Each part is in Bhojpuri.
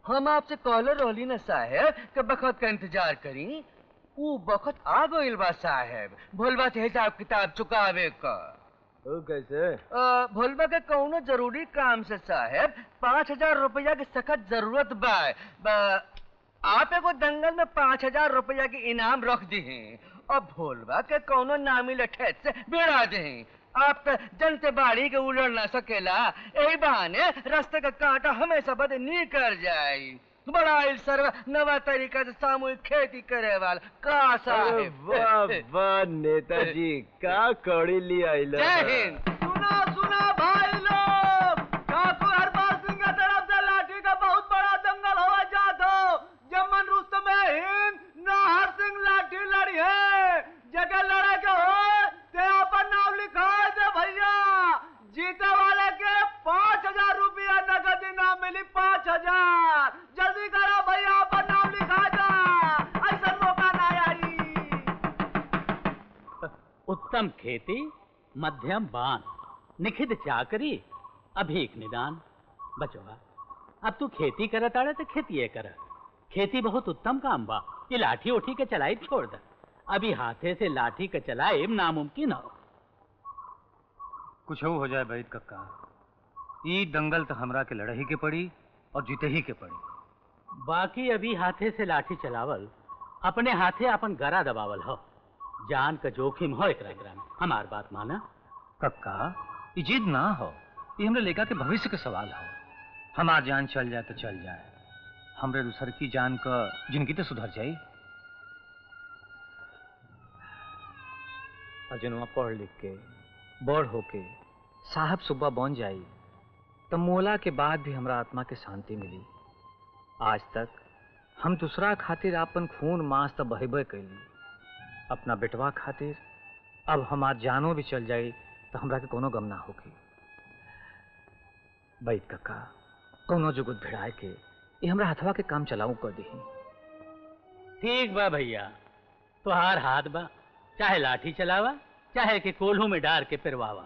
हम आपसे कहले रहली न साहेब कि बखत का इंतजार करी। वो बखत आ गइल बा साहेब, भोलबा से हिसाब किताब चुकावे का। वो कैसे? भोलबा के कौनो जरूरी काम से साहेब 5000 रुपया की सख्त जरूरत बा। आप एगो दंगल में 5000 रुपया की इनाम रख दी हैं और भोलबा के कौनो नामी लठेत से भिड़ा दी। आप जनते बाड़ी के उलड़ ना सकेला, यही बहाने रास्ते का कांटा हमेशा बद निकल जाये। बड़ा सर्व नवा तरीका से सामूहिक खेती करे वाला का साहेब। वाह वाह नेताजी, का कौड़ी लिया। जय हिंद। सुना सुना भाई लोग, ठाकुर हरपाल सिंह की तरफ से लाठी का बहुत बड़ा दंगल हुआ जाता। जमन रुस्तम हिंद नाहर सिंह लाठी लड़ी है। जगह लड़े के हो ते अपन नाम लिखा दे भैया। जीते वाले के 5000 रुपया नगद इनाम मिली। 5000 जल्दी करो भैया, अपन नाम लिखा दे, ऐसा मौका ना आई। उत्तम खेती, मध्यम बान, निखिद चाकरी, अभीक निदान। बचवा, अब तू खेती करत आड़े तो खेती कर। खेती बहुत उत्तम काम बा। ये लाठी उठी के चलाई छोड़ दे। अभी हाथे से लाठी के चलाए नामुमकिन हो। कुछ हो जाए बैद कक्का, ई दंगल तो हमरा के लड़े ही के पड़ी और जीते ही के पड़ी। बाकी अभी हाथे से लाठी चलावल अपने हाथे अपन गरा दबावल हो। जान का जोखिम हो एकरा में। हमार बात माना कक्का, ये जिद ना हो, ये हमरे लेका के भविष्य के सवाल हो। हमार जान चल जाए तो चल जाए, हमरे दूसर की जान का जिंदगी तो सुधर जाए। अर्जुनवा पढ़ लिख के बड़ होके साहब सुब्बा बन जाई तब मोला के बाद भी हमरा आत्मा के शांति मिली। आज तक हम दूसरा खातिर अपन खून मांस तो बहेबे कैली, अपना बेटवा खातिर अब हमार जानो भी चल जाई तो हमरा के कोनो गम ना होगी। बैठ कक्का, कोनो जुगुत भिड़ाए के ये हमरा हथवा के काम चलाऊ कर दी। ठीक बा भैया, तुहार हाथ बा, चाहे लाठी चलावा चाहे के कोल्हू में डार के पिरवावा।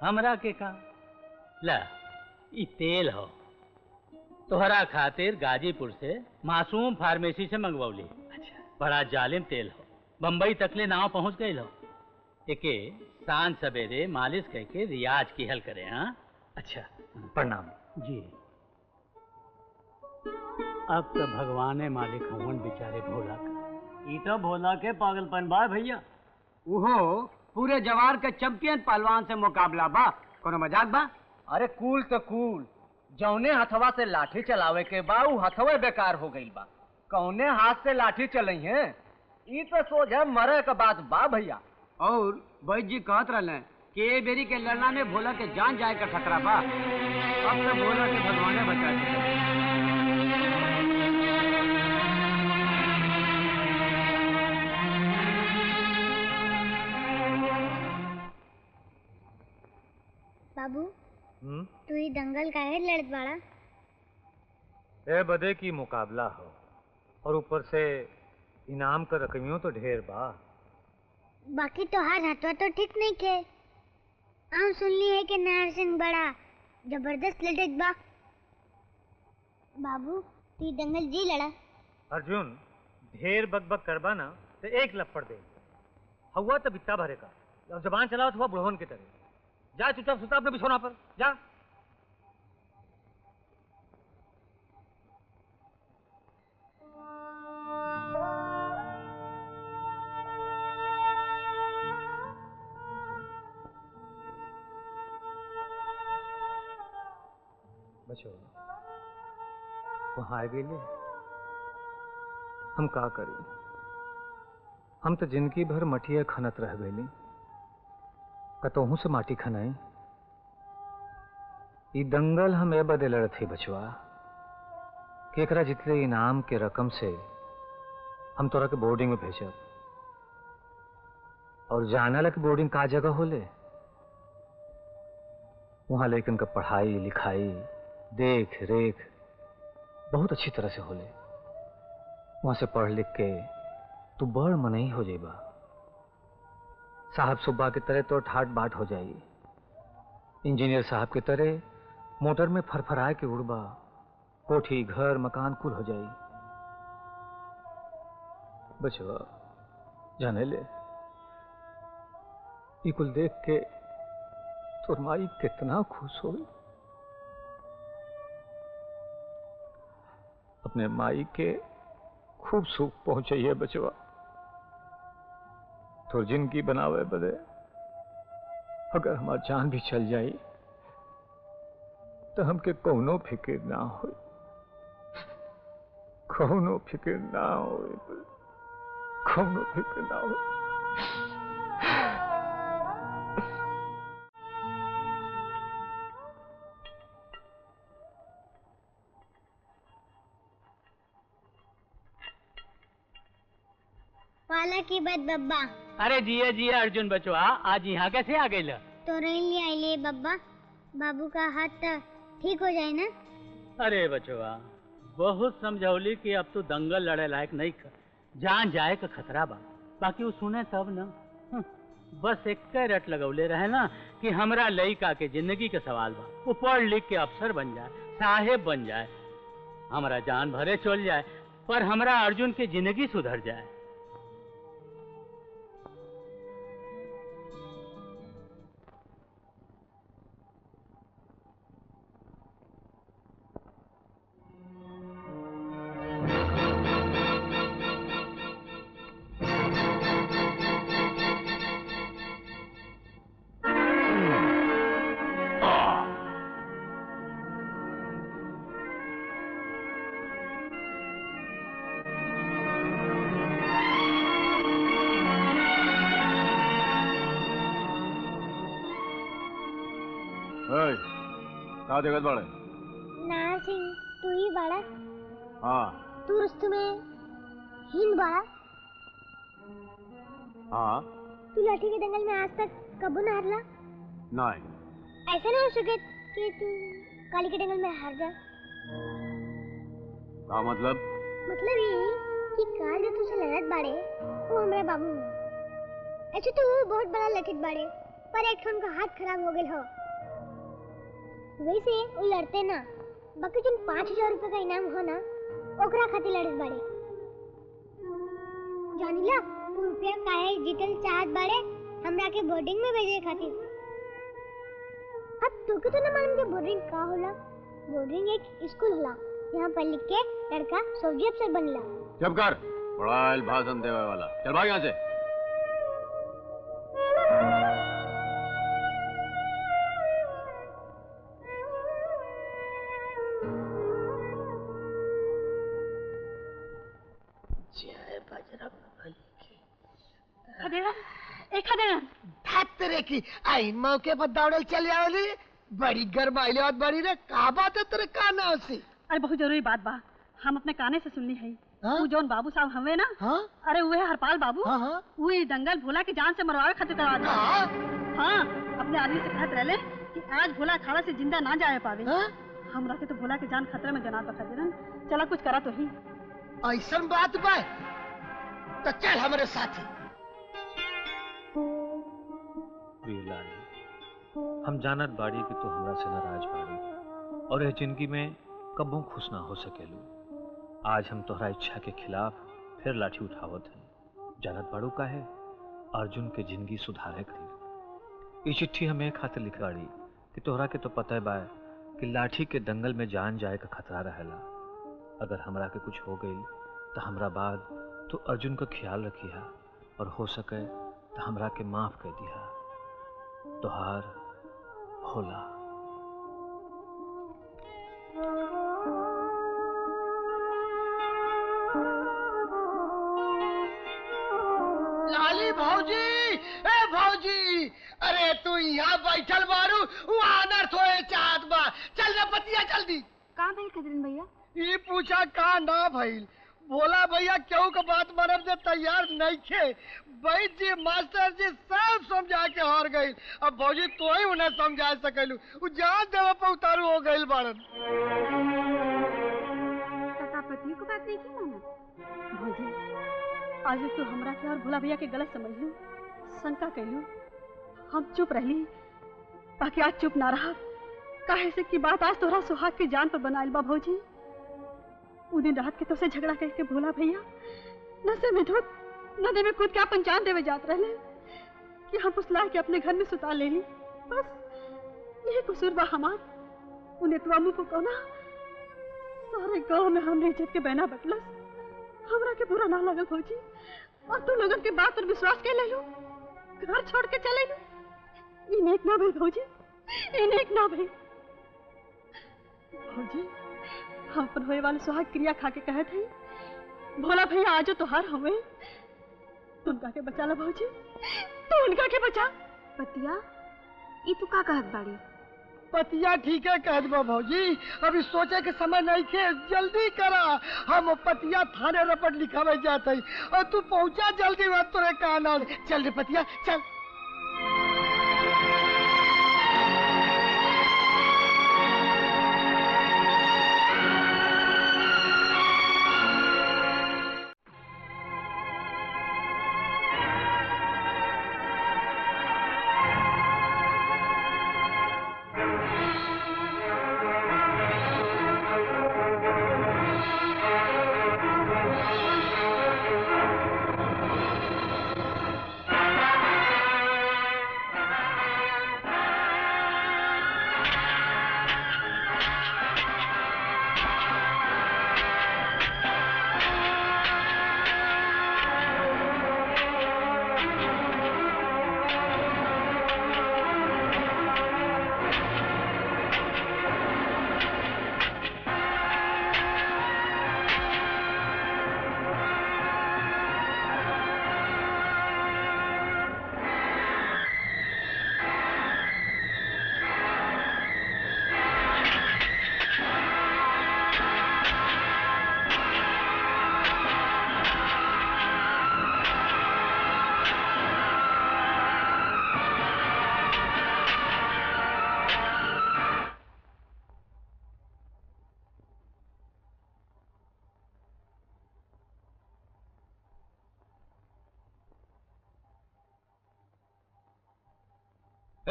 हमरा के का ला, ई तेल हो, तोहरा खातिर गाजीपुर से मासूम फार्मेसी से मंगवौली। अच्छा, बड़ा जालिम तेल हो, बम्बई तकले नाव पहुंच गई हो। एके सांझ सवेरे मालिश करके रियाज की हल करे। हाँ अच्छा, प्रणाम जी। अब तो भगवाने मालिक हवन बेचारे भोला का। ई तो भोला के पागलपन बा भैया। उहो पूरे जवार के चैंपियन पहलवान से मुकाबला बा, कोनो मजाक बा? अरे कूल तो कूल, जौने हथवा से लाठी चलावे के बा उ हथवे बेकार हो गई बा। कौने हाथ से लाठी चलई है, ई तो सोझा मरे का बात बा भैया। और बैद जी कहत रहले कि ए बेरी के लड़ना में भोला के जान जाए का खतरा बा। अब तो भोला के भगवाने बचा के। बाबू, तू ही दंगल काहे लड़त बाड़ा? ए बदे की मुकाबला हो और ऊपर से इनाम का रकमियों तो ढेर बा। बाकी तोहार हथवा तो ठीक नहीं थे। हम सुनली है कि नाहर सिंह बड़ा जबरदस्त लड़त बा। बाबू, तू दंगल जी लड़ा। अर्जुन, ढेर बकबक करबा ना तो एक लपड़ दे। हवा तो बित्ता भरे का और जबान चलाओ तो बुढ़वन की तरह। जा चुपचाप सुता अपने बिछौना पर जा। बचो, वहां आ गई ले। हम का करी, हम तो जिंदगी भर मटिया खनत रह गई। कतोहू से माटी खनाई। ई दंगल हम ए बदे लड़त ही बचवा कि एकरा जितने इनाम के रकम से हम तोरा के बोर्डिंग में भेजब। और जाना लग बोर्डिंग का जगह होले, वहां लेकिन का पढ़ाई लिखाई देख रेख बहुत अच्छी तरह से होले। वहां से पढ़ लिख के तू बड़ मनई हो जाइबा। साहब सुब्बा की तरह तो ठाट बाट हो जाएगी। इंजीनियर साहब की तरह मोटर में फरफराए के उड़बा कोठी घर मकान कुल हो जाई। बचवा जाने ले, ई कुल देख के तोर माई कितना खुश हो। अपने माई के खूब सुख पहुंचाइए बचवा। तो जिंदगी बनावे बदे अगर हमार जान भी चल जाई तो हमके कौनो फिक्र ना हो, कौनो फिक्र ना हो, कौनो फिक्र ना हो। पाला की बात बब्बा। अरे जिया जिया अर्जुन बचवा, आज यहाँ कैसे आ गई? तो लिए आइले बब्बा, बाबू का हाथ ठीक हो जाए ना। अरे बचवा, बहुत समझौली कि अब तू दंगल लड़े लायक नहीं कर, जान जाए का खतरा बा। बाकी वो सुने तब ना, बस एक रट लगौले रहे ना कि हमरा लड़का के जिंदगी के सवाल बा, वो पढ़ लिख के अफसर बन जाए, साहेब बन जाए, हमारा जान भरे चल जाए, पर हमरा अर्जुन की जिंदगी सुधर जाए। कहाँ देखत बाड़े? नार सिंह तू ही बड़ा। हाँ। तू रुस्तु में हिंद बड़ा। हाँ। तू लाठी के दंगल में आज तक कबू न हारला? नहीं। ऐसा ना हो सके कि तू काली के दंगल में हार जा। का मतलब? मतलब ये कि काल जो तुझसे लड़त बाड़े वो हमारे बाबू हैं। ऐसे तो वो बहुत बड़ा लठित बाड़े, पर एक ठन का हाथ खराब हो गया हो। वैसे वो लड़ते ना, बाकी जो 5000 रुपए का इनाम हो ना, ओकरा खातिर लड़त बाड़े। जानिला वो रुपया काहे जीतल चाहत बाड़े हमरा के बोर्डिंग में भेजे खातिर। अब तू के तो ना मालूम कि बोर्डिंग का होला? बोर्डिंग एक स्कूल होला यहाँ पर लिख के लड़का फौजी अफसर बनला। चुप कर, बड़ा भाषण देवे वाला। चल भाग यहाँ से। तेरे की आई मौके पर दौड़ल चले आवली, बड़ी गरमाइले और बड़ी रे। का बात है तेरे काना से? अरे बहुत जरूरी बात बा, हम अपने काने से सुननी है। वो जौन बाबू साहब हवे ना, अरे वो है हरपाल बाबू। वो ये दंगल भोला की जान से मरवावे खातिर करवा दे। हाँ, अपने आदमी से कहत रहले कि आज भोला अखाड़ा से जिंदा ना जाए पावे। हमरा के तो भोला की जान खतरे में जना तो खजरन। चला कुछ करा तो ही। ऐसा बात बा तो चल हमारे साथ। हम जानत बाड़ी कि तू हमरा से नाराज बाड़ी और यह जिंदगी में कबू खुश ना हो सकेलू। आज हम तोहरा इच्छा के खिलाफ फिर लाठी उठावत हैं। जानत बाड़ू का है अर्जुन के जिंदगी सुधारे करी। ये चिट्ठी हमें खातिर लिखवाड़ी कि तोहरा के तो पता है बा कि लाठी के दंगल में जान जाए का खतरा रहेला। अगर हमरा के कुछ हो गई तो हमरा बाद तो अर्जुन का ख्याल रखिया और हो सके तो हमरा के माफ कर दिया। तोहार भोला। लाली भौजी, ए भौजी, अरे तू यहाँ बैठल बारू, वहाँ अनर्थ होए चाहत बा। चल ना पतिया जल्दी। कहाँ भइल खजरन भैया? ये पूछा का ना भइल? भोला भैया क्यों का बात मानब से तैयार नहीं थे। वैद्य जी मास्टर जी सब समझा के हार गई। अब भौजी तो ही उन्हें समझा सकलू। जान देवे पर उतारू हो गई बाड़न। पति को बात नहीं की माना। भौजी आज तो हमरा के और भोला भैया के गलत समझ लू, शंका कैलू। हम चुप रहली, बाकी आज चुप ना रहा। काहे से की बात आज तोरा सुहाग के जान पर बनाइल बा भौजी। वो दिन रात के तो से झगड़ा करके भोला भैया नशे में धुत नदी में कूद के अपन जान देवे जात रहे कि हम उस लाए के अपने घर में सुता ले ली। बस यही कसूर बा हमार। उन्हें तो अम्मू को कहना सारे गांव में हमने इज्जत के बहना बटलस। हमरा के बुरा ना लगल भौजी, और तू लोगन के बात पर विश्वास के ले लो, घर छोड़ के चले लो। इन एक ना भाई भौजी, इन एक ना भाई भौजी। हम पर होए वाले सुहाग क्रिया खा के कहे थे भोला भैया आजो तोहार हमें तू उनका के बचा ला भौजी, तू उनका के बचा। पतिया ई तू का कहत बाड़ी? पतिया ठीक है कहत बा भौजी, अभी सोचे के समय नहीं खे, जल्दी करा। हम पतिया थाने रपट लिखावे जाते और तू पहुंचा जल्दी मत तोरे काना। चल रे पतिया चल।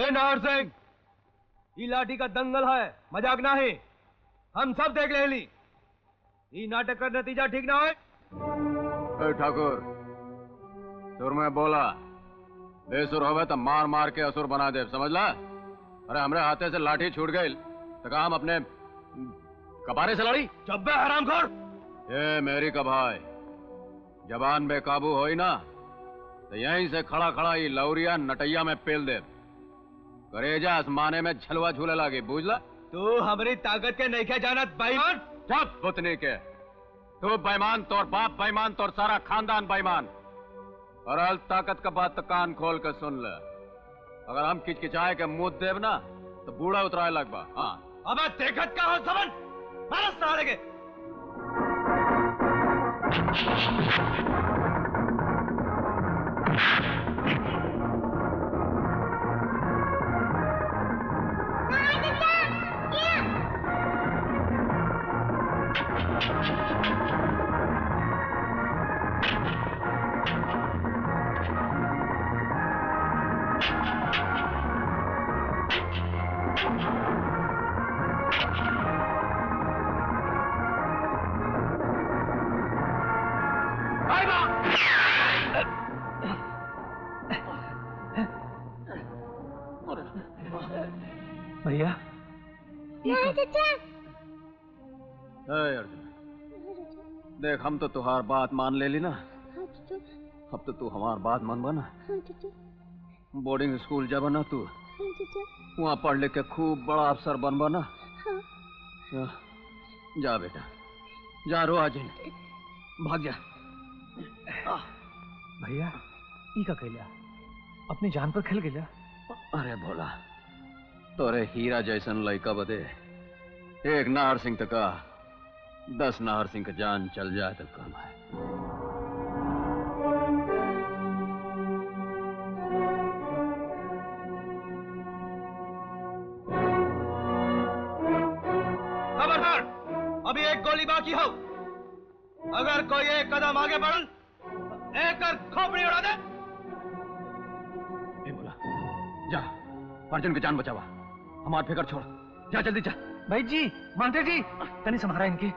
नाहर सिंह, ये लाठी का दंगल है, मजाक ना है। हम सब देख ले ली, ये नाटक का नतीजा ठीक ना है। ठाकुर सुर में बोला, बेसुर होवे तो मार मार के असुर बना दे, समझ ला। अरे हमरे हाथे से लाठी छूट गई तो कहा हम अपने कबारे से लड़ी। चुप हरामखोर। ये मेरी कभाई जबान बेकाबू होई ना तो यहीं से खड़ा खड़ा ही लौरिया नटैया में पेल दे। करेजा आसमाने में झलवा झूले लागी, बुझला। तू हमारी ताकत के नहीं क्या जानत बेईमान। चुप पुतनी के, तू बेईमान, तोर बाप बेईमान, तोर सारा खानदान बेईमान। और अल ताकत का बात तो कान खोल कर सुन ले। अगर हम किचकिचाए के मुंह देव ना तो बूढ़ा उतराए लगबा। हाँ अब देखत का हो समझ मारा साले के। भैया अर्जुन, देख हम तो तुहार बात मान ले ली ना। अब तो तू हमार बात मान बना। बोर्डिंग स्कूल जब ना तू वहाँ पढ़ लिख के खूब बड़ा अफसर बन बना। जा बेटा जा, रो आज भाग जा। भैया ई का कैला, अपनी जान पर खेल गया। अरे भोला, तोरे हीरा जैसन लड़का बदे एक नाहर सिंह तक 10 नाहर सिंह का जान चल जाए तो कम है। खबरदार, अभी एक गोली बाकी हो। अगर कोई एक कदम आगे बढ़ एक खोपड़ी उड़ा दे। बोला जा, अर्जुन की जान बचावा, हमार फिकर छोड़, जा जल्दी जा। भाई जी, मास्टर जी, तनी संभारा इनके।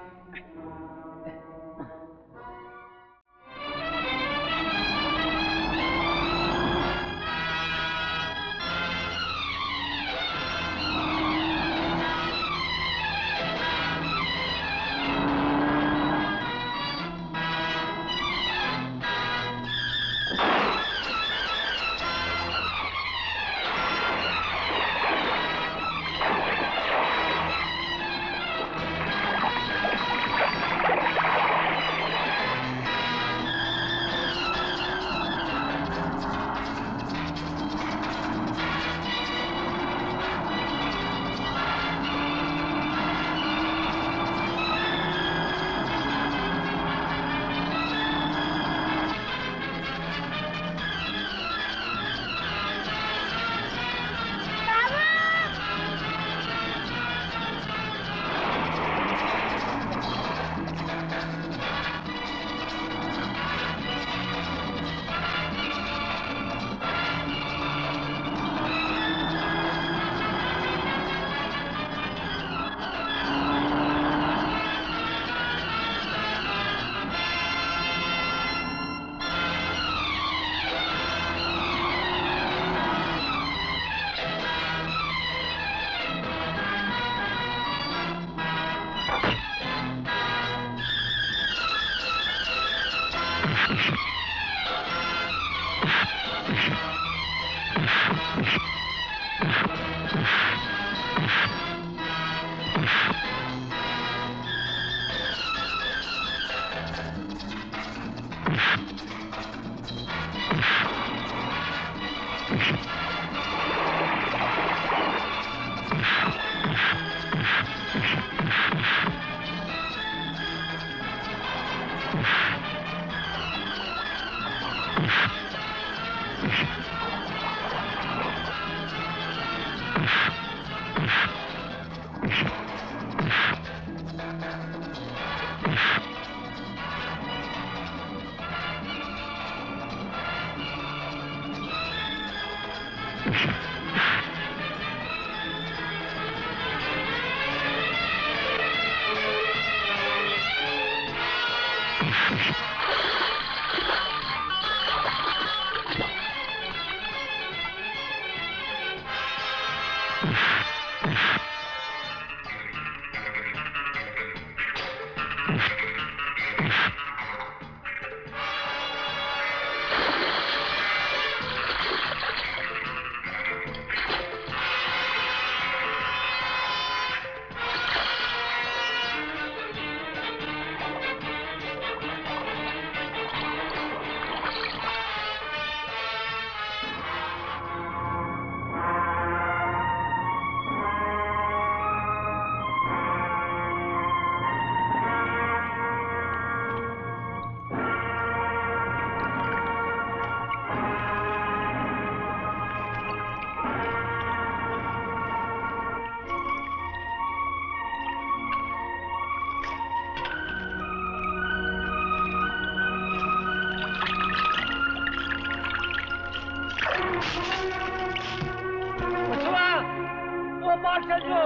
ओपार चल जो,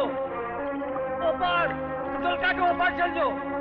ओपार, चल का के ओपार चल जो।